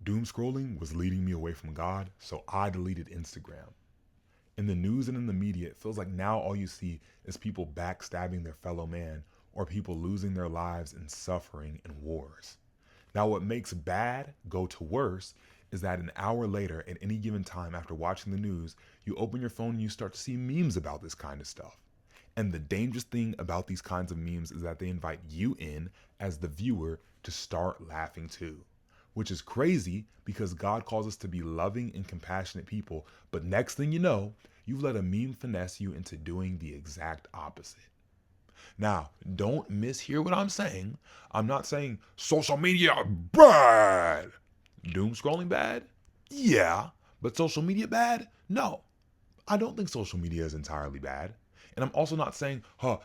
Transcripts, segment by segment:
Doom scrolling was leading me away from God, so I deleted Instagram. In the news and in the media, it feels like now all you see is people backstabbing their fellow man or people losing their lives and suffering in wars. Now, what makes bad go to worse is that an hour later, at any given time after watching the news, you open your phone and you start to see memes about this kind of stuff. And the dangerous thing about these kinds of memes is that they invite you in as the viewer to start laughing too. Which is crazy because God calls us to be loving and compassionate people, but next thing you know, you've let a meme finesse you into doing the exact opposite. Now, don't mishear what I'm saying. I'm not saying social media bad. Doom scrolling bad? Yeah. But social media bad? No. I don't think social media is entirely bad. And I'm also not saying,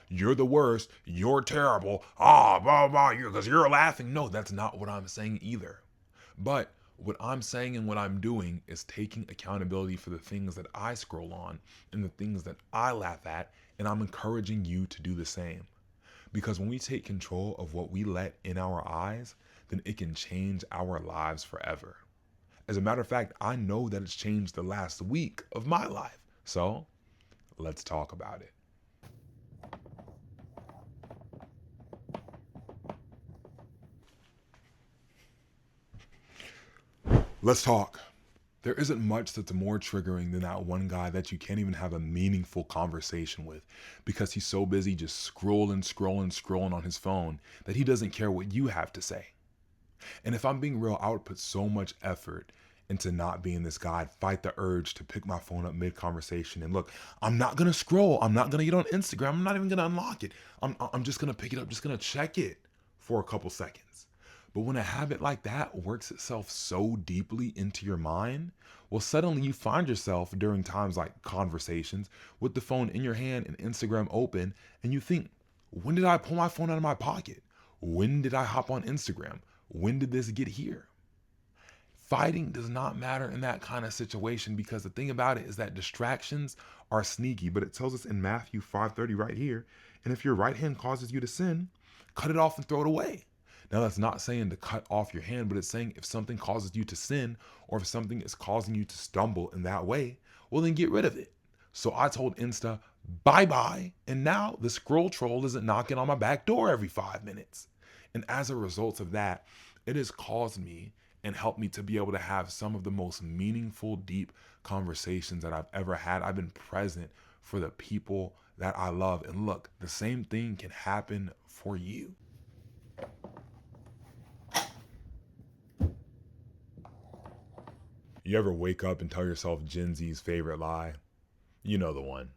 you're the worst, you're terrible, blah, blah, because you're laughing. No, that's not what I'm saying either. But what I'm saying and what I'm doing is taking accountability for the things that I scroll on and the things that I laugh at, and I'm encouraging you to do the same. Because when we take control of what we let in our eyes, then it can change our lives forever. As a matter of fact, I know that it's changed the last week of my life. So let's talk about it. Let's talk. There isn't much that's more triggering than that one guy that you can't even have a meaningful conversation with because he's so busy just scrolling on his phone that he doesn't care what you have to say. And if I'm being real, I would put so much effort into not being this guy. I'd fight the urge to pick my phone up mid-conversation and look, I'm not going to scroll. I'm not going to get on Instagram. I'm not even going to unlock it. I'm just going to pick it up, just going to check it for a couple seconds. But when a habit like that works itself so deeply into your mind, well, suddenly you find yourself during times like conversations with the phone in your hand and Instagram open, and you think, when did I pull my phone out of my pocket? When did I hop on Instagram? When did this get here? Fighting does not matter in that kind of situation because the thing about it is that distractions are sneaky, but it tells us in Matthew 5:30 right here, and if your right hand causes you to sin, cut it off and throw it away. Now, that's not saying to cut off your hand, but it's saying if something causes you to sin or if something is causing you to stumble in that way, well, then get rid of it. So I told Insta, bye-bye, and now the scroll troll isn't knocking on my back door every 5 minutes. And as a result of that, it has caused me and helped me to be able to have some of the most meaningful, deep conversations that I've ever had. I've been present for the people that I love. And look, the same thing can happen for you. You ever wake up and tell yourself Gen Z's favorite lie? You know the one.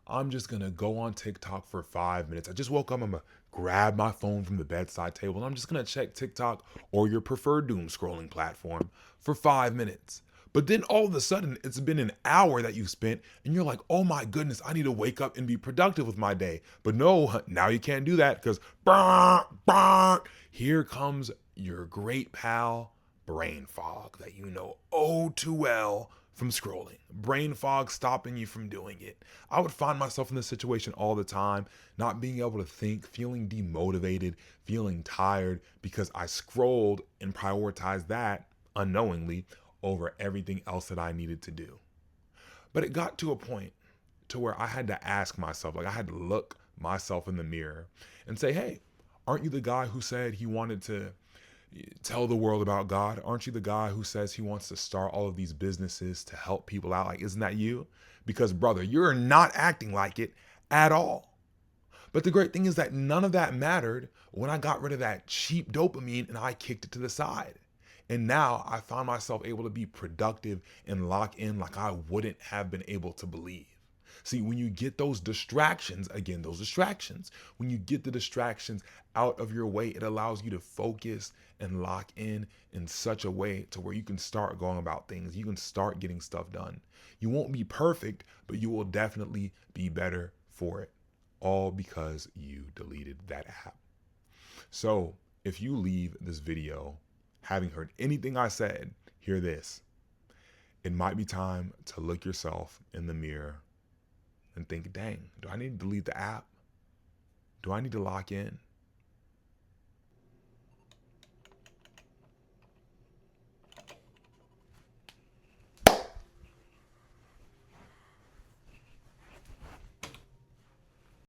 I'm just gonna go on TikTok for 5 minutes. I just woke up, I'm gonna grab my phone from the bedside table, and I'm just gonna check TikTok or your preferred doom scrolling platform for 5 minutes. But then all of a sudden, it's been an hour that you've spent, and you're like, oh my goodness, I need to wake up and be productive with my day. But no, now you can't do that because here comes your great pal, brain fog, that you know oh too well from scrolling. Brain fog stopping you from doing it. I would find myself in this situation all the time, not being able to think, feeling demotivated, feeling tired because I scrolled and prioritized that unknowingly over everything else that I needed to do. But it got to a point to where I had to ask myself, like I had to look myself in the mirror and say, hey, aren't you the guy who said he wanted to tell the world about God? Aren't you the guy who says he wants to start all of these businesses to help people out? Like, isn't that you? Because brother, you're not acting like it at all. But the great thing is that none of that mattered when I got rid of that cheap dopamine and I kicked it to the side. And now I found myself able to be productive and lock in like I wouldn't have been able to believe. See, when you get those distractions, again, when you get the distractions out of your way, it allows you to focus and lock in such a way to where you can start going about things. You can start getting stuff done. You won't be perfect, but you will definitely be better for it. All because you deleted that app. So if you leave this video having heard anything I said, hear this. It might be time to look yourself in the mirror and think, dang, do I need to delete the app? Do I need to lock in?